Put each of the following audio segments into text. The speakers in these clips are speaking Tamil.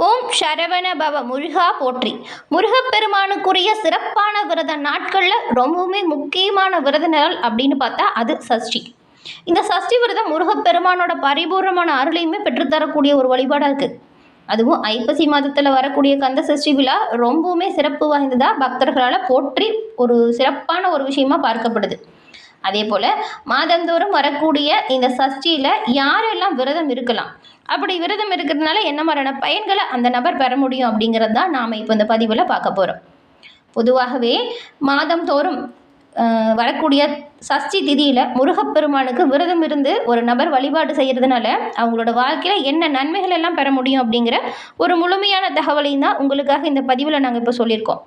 ஓம் சரவண பவ முருகா போற்றி. முருகப்பெருமானுக்குரிய சிறப்பான விரத நாட்களில் ரொம்பவுமே முக்கியமான விரத நாள் அப்படின்னு பார்த்தா அது சஷ்டி. இந்த சஷ்டி விரதம் முருகப்பெருமானோட பரிபூர்ணமான அருளையுமே பெற்றுத்தரக்கூடிய ஒரு வழிபாடாக இருக்குது. அதுவும் ஐப்பசி மாதத்தில் வரக்கூடிய கந்த சஷ்டி விழா ரொம்பவுமே சிறப்பு வாய்ந்ததாக பக்தர்களால் போற்றி ஒரு சிறப்பான ஒரு விஷயமா பார்க்கப்படுது. அதே போல் மாதந்தோறும் வரக்கூடிய இந்த சஷ்டியில் யாரெல்லாம் விரதம் இருக்கலாம், அப்படி விரதம் இருக்கிறதுனால என்ன மாதிரியான பயன்களை அந்த நபர் பெற முடியும் அப்படிங்கிறது தான் நாம் இப்போ இந்த பதிவில் பார்க்க போகிறோம். பொதுவாகவே மாதந்தோறும் வரக்கூடிய சஷ்டி திதியில் முருகப்பெருமானுக்கு விரதம் இருந்து ஒரு நபர் வழிபாடு செய்கிறதுனால அவங்களோட வாழ்க்கையில் என்ன நன்மைகள் எல்லாம் பெற முடியும் அப்படிங்கிற ஒரு முழுமையான தகவலையும் தான் உங்களுக்காக இந்த பதிவில் நாங்கள் இப்போ சொல்லியிருக்கோம்.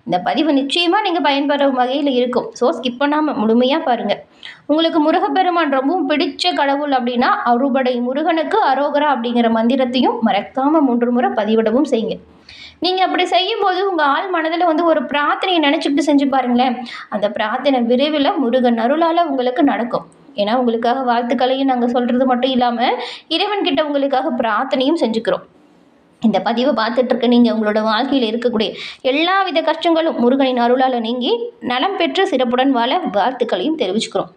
இந்த பதிவு நிச்சயமாக நீங்கள் பயன்பெறும் வகையில் இருக்கும். ஸோ ஸ்கிப் பண்ணாமல் முழுமையாக பாருங்கள். உங்களுக்கு முருகப்பெருமான் ரொம்பவும் பிடிச்ச கடவுள் அப்படின்னா அறுபடை முருகனுக்கு அரோகரா அப்படிங்கிற மந்திரத்தையும் மறக்காமல் 3 முறை பதிவிடவும் செய்யுங்க. நீங்கள் அப்படி செய்யும்போது உங்கள் ஆள் மனதில் ஒரு பிரார்த்தனையை நினச்சிக்கிட்டு செஞ்சு பாருங்களேன். அந்த பிரார்த்தனை விரைவில் முருகன் அருளால் உங்களுக்கு நடக்கும். ஏன்னா உங்களுக்காக வாழ்த்துக்களையும் நாங்கள் சொல்கிறது மட்டும் இல்லாமல் இறைவன்கிட்ட உங்களுக்காக பிரார்த்தனையும் செஞ்சுக்கிறோம். இந்த பதிவை பார்த்துட்டு இருக்க நீங்கள் உங்களோட வாழ்க்கையில் இருக்கக்கூடிய எல்லா வித கஷ்டங்களும் முருகனின் அருளால் நீங்கி நலம் பெற்று சிறப்புடன் வாழ வாழ்த்துக்களையும் தெரிவிச்சுக்கிறோம்.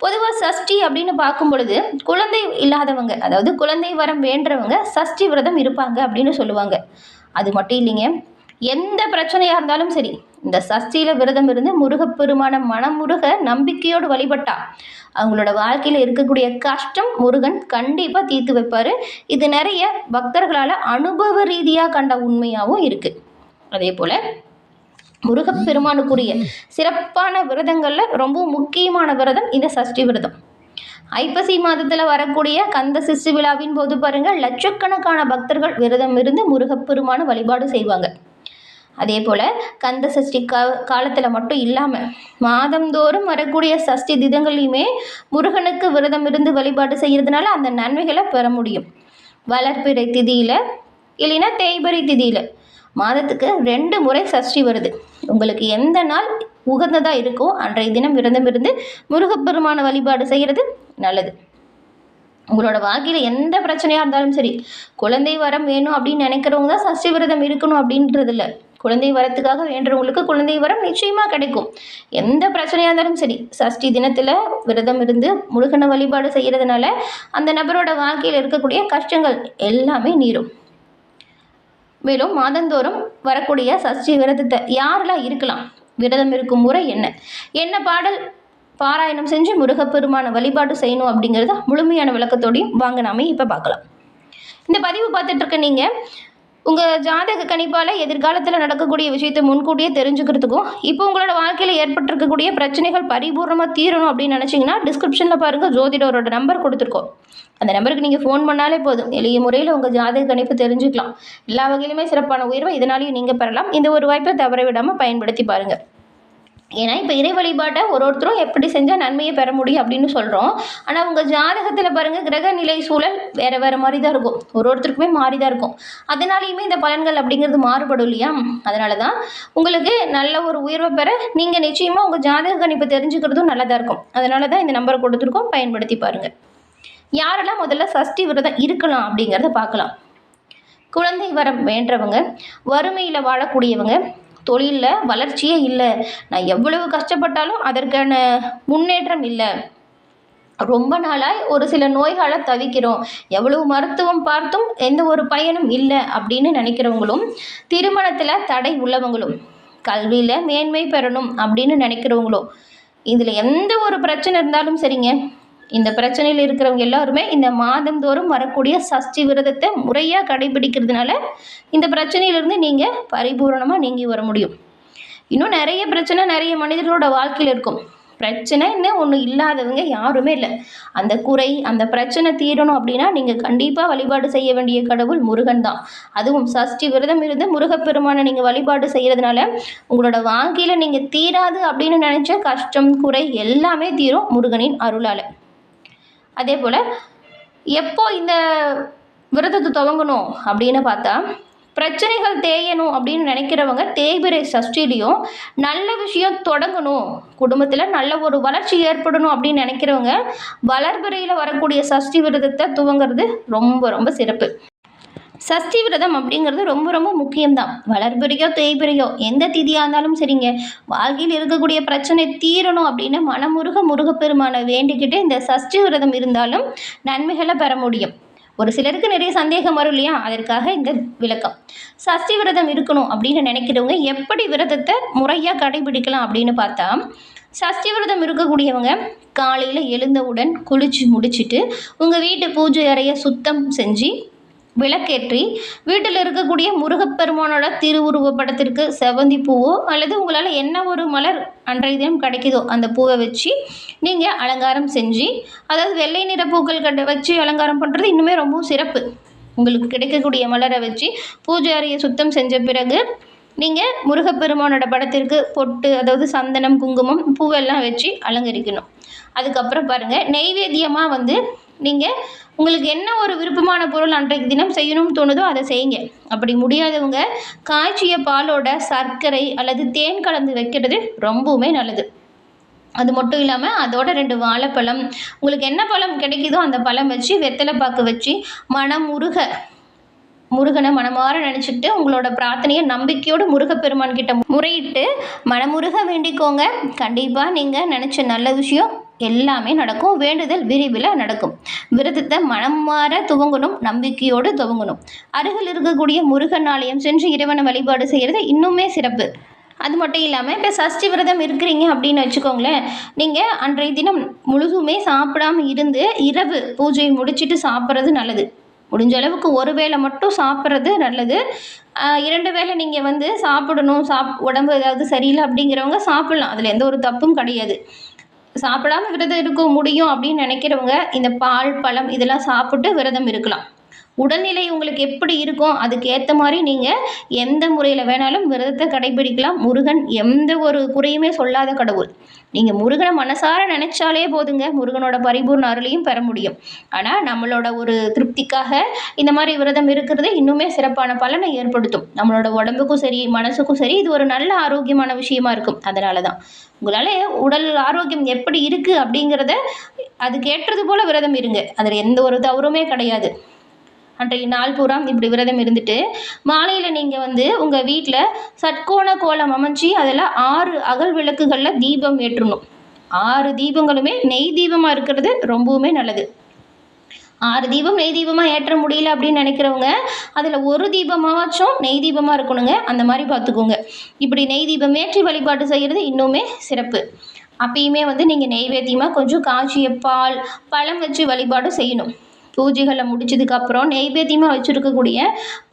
பொதுவாக சஷ்டி அப்படின்னு பார்க்கும் பொழுது குழந்தை இல்லாதவங்க, அதாவது குழந்தை வரம் வேண்டவங்க சஷ்டி விரதம் இருப்பாங்க அப்படின்னு சொல்லுவாங்க. அது மட்டும் இல்லைங்க, எந்த பிரச்சனையாக இருந்தாலும் சரி இந்த சஷ்டியில் விரதம் இருந்து முருகப்பெருமான மனமுருக நம்பிக்கையோடு வழிபட்டா அவங்களோட வாழ்க்கையில் இருக்கக்கூடிய கஷ்டம் முருகன் கண்டிப்பாக தீர்த்து வைப்பார். இது நிறைய பக்தர்களால் அனுபவ ரீதியாக கண்ட உண்மையாகவும் இருக்குது. அதே போல் முருகப்பெருமானுக்குரிய சிறப்பான விரதங்களில் ரொம்ப முக்கியமான விரதம் இந்த சஷ்டி விரதம். ஐப்பசி மாதத்தில் வரக்கூடிய கந்த சஷ்டி விழாவின் போது பாருங்கள், லட்சக்கணக்கான பக்தர்கள் விரதம் இருந்து முருகப்பெருமான வழிபாடு செய்வாங்க. அதே போல் கந்த சஷ்டி காலத்தில் மட்டும் இல்லாமல் மாதந்தோறும் வரக்கூடிய சஷ்டி தினங்களையுமே முருகனுக்கு விரதம் இருந்து வழிபாடு செய்கிறதுனால அந்த நன்மைகளை பெற முடியும். வளர்பிறை திதியில் இல்லைன்னா தேய்பிறை திதியில் மாதத்துக்கு 2 முறை சஷ்டி வருது. உங்களுக்கு எந்த நாள் உகந்ததாக இருக்கோ அன்றைய தினம் விரதம் இருந்து முருகப்பெருமான வழிபாடு செய்கிறது நல்லது. உங்களோட வாழ்க்கையில் எந்த பிரச்சனையாக இருந்தாலும் சரி, குழந்தை வரம் வேணும் அப்படின்னு நினைக்கிறவங்க தான் சஷ்டி விரதம் இருக்கணும் அப்படின்றது இல்லை. குழந்தை வரத்துக்காக வேண்டுறவங்களுக்கு குழந்தை வரம் நிச்சயமாக கிடைக்கும். எந்த பிரச்சனையாக இருந்தாலும் சரி சஷ்டி தினத்தில் விரதம் இருந்து முருகனை வழிபாடு செய்கிறதுனால அந்த நபரோட வாழ்க்கையில் இருக்கக்கூடிய கஷ்டங்கள் எல்லாமே நீரும். மேலும் மாதந்தோறும் வரக்கூடிய சஷ்டி விரதத்தை யாரெல்லாம் இருக்கலாம், விரதம் இருக்கும் முறை என்ன, என்ன பாடல் பாராயணம் செஞ்சு முருகப்பெருமான வழிபாடு செய்யணும் அப்படிங்கிறத முழுமையான விளக்கத்தோடையும் வாங்க நாம இப்போ பார்க்கலாம். இந்த பதிவு பார்த்துட்டு இருக்க நீங்கள் உங்கள் ஜாதக கணிப்பால் எதிர்காலத்தில் நடக்கக்கூடிய விஷயத்தை முன்கூட்டியே தெரிஞ்சுக்கிறதுக்கும் இப்போ உங்களோட வாழ்க்கையில் ஏற்பட்டிருக்கக்கூடிய பிரச்சனைகள் பரிபூர்ணமாக தீரணும் அப்படின்னு நினச்சிங்கன்னா டிஸ்கிரிப்ஷனில் பாருங்கள், ஜோதிடரோட நம்பர் கொடுத்துருக்கோம். அந்த நம்பருக்கு நீங்கள் ஃபோன் பண்ணாலே போதும், எளிய முறையில் உங்கள் ஜாதக கணிப்பு தெரிஞ்சுக்கலாம். எல்லா வகையிலுமே சிறப்பான உயர்வை இதனாலேயும் நீங்கள் பெறலாம். இந்த ஒரு வாய்ப்பை தவற விடாமல் பயன்படுத்தி பாருங்கள். ஏன்னா இப்போ இறை வழிபாட்டை ஒருத்தரும் எப்படி செஞ்சால் நன்மையை பெற முடியும் அப்படின்னு சொல்கிறோம். ஆனால் உங்கள் ஜாதகத்தில் பாருங்கள், கிரக நிலை சூழல் வேறு மாதிரி தான் இருக்கும். ஒருத்தருக்குமே மாறி தான் இருக்கும். அதனாலையுமே இந்த பலன்கள் அப்படிங்கிறது மாறுபடும் இல்லையா? அதனால தான் உங்களுக்கு நல்ல ஒரு உயர்வை பெற நீங்கள் நிச்சயமாக உங்கள் ஜாதக கணிப்பை தெரிஞ்சுக்கிறதும் நல்லதாக இருக்கும். அதனால தான் இந்த நம்பரை கொடுத்துருக்கோம், பயன்படுத்தி பாருங்கள். யாரெல்லாம் முதல்ல சஷ்டி விரதம் இருக்கலாம் அப்படிங்கிறத பார்க்கலாம். குழந்தை வரம் வேண்டவங்க, வறுமையில் வாழக்கூடியவங்க, தொழிலில் வளர்ச்சியே இல்லை, நான் எவ்வளவு கஷ்டப்பட்டாலும் அதற்கான முன்னேற்றம் இல்லை, ரொம்ப நாளாக ஒரு சில நோய்களை தவிக்கிறோம், எவ்வளவு மருத்துவம் பார்த்தும் எந்த ஒரு பயனும் இல்லை அப்படின்னு நினைக்கிறவங்களும், திருமணத்தில் தடை உள்ளவங்களும், கல்வியில் மேன்மை பெறணும் அப்படின்னு நினைக்கிறவங்களும், இதில் எந்த ஒரு பிரச்சனை இருந்தாலும் சரிங்க, இந்த பிரச்சனையில் இருக்கிறவங்க எல்லாருமே இந்த மாதந்தோறும் வரக்கூடிய சஷ்டி விரதத்தை முறையாக கடைபிடிக்கிறதுனால இந்த பிரச்சனையிலிருந்து நீங்கள் பரிபூரணமாக நீங்கி வர முடியும். இன்னும் நிறைய பிரச்சனை நிறைய மனிதர்களோட வாழ்க்கையில் இருக்கும். பிரச்சனைன்னு ஒன்று இல்லாதவங்க யாருமே இல்லை. அந்த குறை அந்த பிரச்சனை தீரணும் அப்படின்னா நீங்கள் கண்டிப்பாக வழிபாடு செய்ய வேண்டிய கடவுள் முருகன் தான். அதுவும் சஷ்டி விரதம் இருந்து முருகப்பெருமானை நீங்கள் வழிபாடு செய்கிறதுனால உங்களோட வாழ்க்கையில் நீங்கள் தீராது அப்படின்னு நினச்ச கஷ்டம் குறை எல்லாமே தீரும் முருகனின் அருளால். அதே போல் எப்போ இந்த விரதத்தை துவங்கணும் அப்படின்னு பார்த்தா, பிரச்சனைகள் தேயணும் அப்படின்னு நினைக்கிறவங்க தேய்பிறை சஷ்டிலையும் நல்ல விஷயம் தொடங்கணும், குடும்பத்தில் நல்ல ஒரு வளர்ச்சி ஏற்படணும் அப்படின்னு நினைக்கிறவங்க வளர்பிறையில் வரக்கூடிய சஷ்டி விரதத்தை துவங்கிறது ரொம்ப ரொம்ப சிறப்பு. சஷ்டி விரதம் அப்படிங்கிறது ரொம்ப ரொம்ப முக்கியம்தான். வளர்பிறையோ தேய்பிறையோ எந்த திதியாக இருந்தாலும் சரிங்க, வாழ்க்கையில் இருக்கக்கூடிய பிரச்சனை தீரணும் அப்படின்னு மனமுருக முருகப்பெருமானை வேண்டிக்கிட்டு இந்த சஷ்டி விரதம் இருந்தாலும் நன்மைகளை பெற முடியும். ஒரு சிலருக்கு நிறைய சந்தேகம் வரும் இல்லையா, அதற்காக இந்த விளக்கம். சஷ்டி விரதம் இருக்கணும் அப்படின்னு நினைக்கிறவங்க எப்படி விரதத்தை முறையாக கடைபிடிக்கலாம் அப்படின்னு பார்த்தா, சஷ்டி விரதம் இருக்கக்கூடியவங்க காலையில் எழுந்தவுடன் குளித்து முடிச்சுட்டு உங்கள் வீட்டு பூஜை அறையை சுத்தம் செஞ்சு விளக்கேற்றி வீட்டில் இருக்கக்கூடிய முருகப்பெருமானோட திருவுருவ படத்திற்கு செவந்தி பூவோ அல்லது உங்களால் என்ன ஒரு மலர் அன்றைய தினம் கிடைக்குதோ அந்த பூவை வச்சு நீங்கள் அலங்காரம் செஞ்சு, அதாவது வெள்ளை நிற பூக்கள் வச்சு அலங்காரம் பண்ணுறது இன்னுமே ரொம்ப சிறப்பு. உங்களுக்கு கிடைக்கக்கூடிய மலரை வச்சு பூஜை அறையை சுத்தம் செஞ்ச பிறகு நீங்கள் முருகப்பெருமானோட படத்திற்கு பொட்டு, அதாவது சந்தனம் குங்குமம் பூவெல்லாம் வச்சு அலங்கரிக்கணும். அதுக்கப்புறம் பாருங்கள், நெய்வேத்தியமாக நீங்கள் உங்களுக்கு என்ன ஒரு விருப்பமான பொருள் அன்றைக்கு தினம் செய்யணும்னு தோணுதோ அதை செய்யுங்க. அப்படி முடியாதவங்க காய்ச்சிய பாலோட சர்க்கரை அல்லது தேன் கலந்து வைக்கிறது ரொம்பவுமே நல்லது. அது மட்டும் இல்லாமல் அதோட 2 வாழைப்பழம், உங்களுக்கு என்ன பழம் கிடைக்குதோ அந்த பழம் வச்சு வெத்தலை பாக்கு வச்சு முருகனை மனமாற நினச்சிக்கிட்டு உங்களோட பிரார்த்தனையை நம்பிக்கையோடு முருகப்பெருமான் கிட்ட முறையிட்டு மனமுருக வேண்டிக்கோங்க. கண்டிப்பாக நீங்கள் நினச்ச நல்ல விஷயம் எல்லாமே நடக்கும். வேண்டுதல் விரைவில் நடக்கும். விரதத்தை மனம் மாற துவங்கணும், நம்பிக்கையோடு துவங்கணும். அருகில் இருக்கக்கூடிய முருகன் ஆலயம் சென்று இறைவனை வழிபாடு செய்கிறது இன்னுமே சிறப்பு. அது மட்டும் இல்லாமல் இப்போ சஷ்டி விரதம் இருக்கிறீங்க அப்படின்னு வச்சுக்கோங்களேன், நீங்கள் அன்றைய தினம் முழுதுமே சாப்பிடாமல் இருந்து இரவு பூஜையை முடிச்சுட்டு சாப்பிட்றது நல்லது. முடிஞ்ச அளவுக்கு ஒரு வேளை மட்டும் சாப்பிட்றது நல்லது. 2 வேளை நீங்கள் சாப்பிடணும், உடம்பு ஏதாவது சரியில்லை அப்படிங்கிறவங்க சாப்பிட்லாம், அதில் எந்த ஒரு தப்பும் கிடையாது. சாப்பிடாம விரதம் இருக்க முடியும் அப்படின்னு நினைக்கிறவங்க இந்த பால் பழம் இதெல்லாம் சாப்பிட்டு விரதம் இருக்கலாம். உடல்நிலை உங்களுக்கு எப்படி இருக்கும் அதுக்கேற்ற மாதிரி நீங்கள் எந்த முறையில் வேணாலும் விரதத்தை கடைபிடிக்கலாம். முருகன் எந்த ஒரு குறையுமே சொல்லாத கடவுள். நீங்கள் முருகனை மனசார நினைச்சாலே போதுங்க, முருகனோட பரிபூர்ண அருளையும் பெற முடியும். ஆனால் நம்மளோட ஒரு திருப்திக்காக இந்த மாதிரி விரதம் இருக்கிறது இன்னுமே சிறப்பான பலனை ஏற்படுத்தும். நம்மளோட உடம்புக்கும் சரி மனசுக்கும் சரி இது ஒரு நல்ல ஆரோக்கியமான விஷயமா இருக்கும். அதனால தான் உங்களால் உடல் ஆரோக்கியம் எப்படி இருக்குது அப்படிங்கிறத அதுக்கேற்றது போல் விரதம் இருங்க. அதில் எந்த ஒரு தவறுமே கிடையாது. அன்றைய நாள் பூரா இப்படி விரதம் இருந்துட்டு மாலையில் நீங்கள் உங்கள் வீட்டில் சட்கோண கோலம் அமைச்சு அதில் 6 அகல் விளக்குகளில் தீபம் ஏற்றணும். 6 தீபங்களுமே நெய் தீபமாக இருக்கிறது ரொம்பவுமே நல்லது. 6 தீபம் நெய் தீபமாக ஏற்ற முடியல அப்படின்னு நினைக்கிறவங்க அதில் ஒரு தீபமாச்சும் நெய் தீபமாக இருக்கணுங்க. அந்த மாதிரி பார்த்துக்கோங்க. இப்படி நெய் தீபம் ஏற்றி வழிபாடு செய்கிறது இன்னுமே சிறப்பு. அப்பயுமே நீங்கள் நெய்வேத்தியமாக கொஞ்சம் காய்ச்சிய பால் பழம் வச்சு வழிபாடு செய்யணும். பூஜைகளை முடிச்சதுக்கப்புறம் நெய்வேத்தியமாக வச்சுருக்கக்கூடிய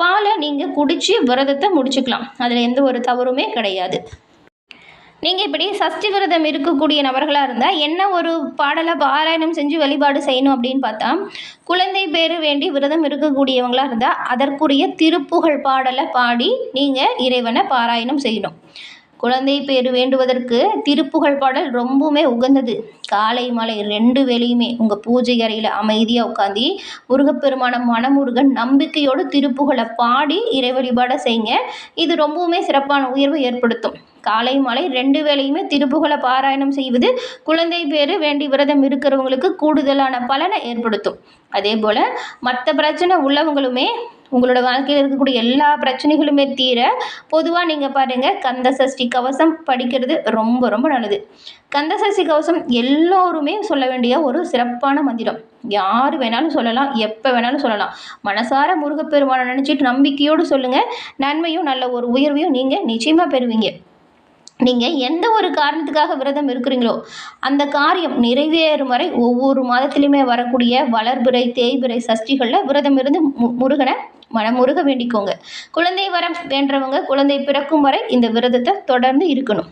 பாலை நீங்கள் குடித்து விரதத்தை முடிச்சுக்கலாம். அதில் எந்த ஒரு தவறுமே கிடையாது. நீங்கள் இப்படி சஷ்டி விரதம் இருக்கக்கூடிய நபர்களாக இருந்தால் என்ன ஒரு பாடலை பாராயணம் செஞ்சு வழிபாடு செய்யணும் அப்படின்னு பார்த்தா, குழந்தை பேர் வேண்டி விரதம் இருக்கக்கூடியவங்களாக இருந்தால் அதற்குரிய திருப்புகழ் பாடலை பாடி நீங்கள் இறைவனை பாராயணம் செய்யணும். குழந்தை பேர் வேண்டுவதற்கு திருப்புகழ் பாடல் ரொம்பவுமே உகந்தது. காலை மாலை 2 வேளையுமே உங்கள் பூஜை அறையில் அமைதியாக உட்காந்து முருகப்பெருமான மனமுருகன் நம்பிக்கையோடு திருப்புகழை பாடி இறை வழிபாடை செய்யுங்க. இது ரொம்பவுமே சிறப்பான உயர்வை ஏற்படுத்தும். காலை மாலை 2 வேளையுமே திருப்புகழை பாராயணம் செய்வது குழந்தை பேர் வேண்டி விரதம் இருக்கிறவங்களுக்கு கூடுதலான பலனை ஏற்படுத்தும். அதே போல் மற்ற பிரச்சனை உள்ளவங்களுமே உங்களோட வாழ்க்கையில் இருக்கக்கூடிய எல்லா பிரச்சனைகளுமே தீர பொதுவாக நீங்கள் பாருங்கள், கந்த சஷ்டி கவசம் படிக்கிறது ரொம்ப ரொம்ப நல்லது. கந்த சஷ்டி கவசம் எல்லோருமே சொல்ல வேண்டிய ஒரு சிறப்பான மந்திரம். யார் வேணாலும் சொல்லலாம், எப்போ வேணாலும் சொல்லலாம். மனசார முருகப்பெருமானை நினச்சிட்டு நம்பிக்கையோடு சொல்லுங்கள். நன்மையும் நல்ல ஒரு உயர்வையும் நீங்கள் நிச்சயமாக பெறுவீங்க. நீங்கள் எந்த ஒரு காரணத்துக்காக விரதம் இருக்கிறீங்களோ அந்த காரியம் நிறைவேறும் வரை ஒவ்வொரு மாதத்திலுமே வரக்கூடிய வளர்பிறை தேய்பிறை சஷ்டிகளில் விரதம் இருந்து முருகனை மனமுருக வேண்டிக்கோங்க. குழந்தை வரம் வேண்டவங்க குழந்தை பிறக்கும் வரை இந்த விரதத்தை தொடர்ந்து இருக்கணும்.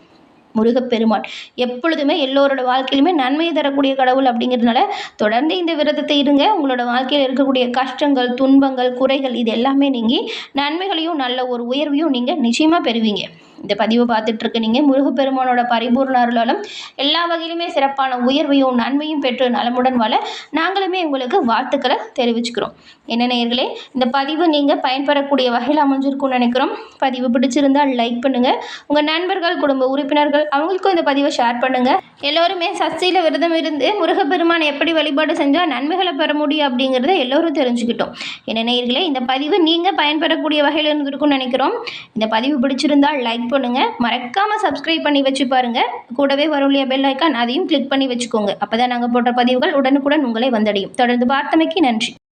முருகப்பெருமான் எப்பொழுதுமே எல்லோரோட வாழ்க்கையிலுமே நன்மை தரக்கூடிய கடவுள் அப்படிங்கிறதுனால தொடர்ந்து இந்த விரதத்தை இருங்க. உங்களோட வாழ்க்கையில் இருக்கக்கூடிய கஷ்டங்கள் துன்பங்கள் குறைகள் இது எல்லாமே நீங்கி நன்மைகளையும் நல்ல ஒரு உயர்வையும் நீங்கள் நிச்சயமாக பெறுவீங்க. இந்த பதிவை பார்த்துட்டு இருக்க நீங்கள் முருகப்பெருமானோட பரிபூர்ண அருளாலும் எல்லா வகையிலுமே சிறப்பான உயர்வையும் நன்மையும் பெற்று நலமுடன் வாழ நாங்களுமே உங்களுக்கு வாழ்த்துக்களை தெரிவிச்சுக்கிறோம். என்ன நேயர்களே, இந்த பதிவு நீங்கள் பயன்பெறக்கூடிய வகையில் அமைஞ்சிருக்கும்னு நினைக்கிறோம். பதிவு பிடிச்சிருந்தால் லைக் பண்ணுங்கள். உங்கள் நண்பர்கள், குடும்ப உறுப்பினர்கள் அவங்களுக்கும் இந்த பதிவை ஷேர் பண்ணுங்கள். எல்லோருமே சஷ்டியில் விரதம் இருந்து முருகப்பெருமான் எப்படி வழிபாடு செஞ்சால் நன்மைகளை பெற முடியும் அப்படிங்கிறத எல்லோரும் தெரிஞ்சுக்கிட்டோம். என்ன நேயர்களே, இந்த பதிவு நீங்கள் பயன்பெறக்கூடிய வகையில் இருந்திருக்கும்னு நினைக்கிறோம். இந்த பதிவு பிடிச்சிருந்தால் லைக் பண்ணுங்கள். மறக்காமல் சப்ஸ்கிரைப் பண்ணி வச்சு பாருங்கள். கூடவே வரக்கூடிய பெல் ஐக்கான் அதையும் கிளிக் பண்ணி வச்சுக்கோங்க. அப்போ தான் நாங்கள் போடுற பதிவுகள் உடனுக்குடன் உங்களை வந்தடையும். தொடர்ந்து பார்த்தமைக்கு நன்றி.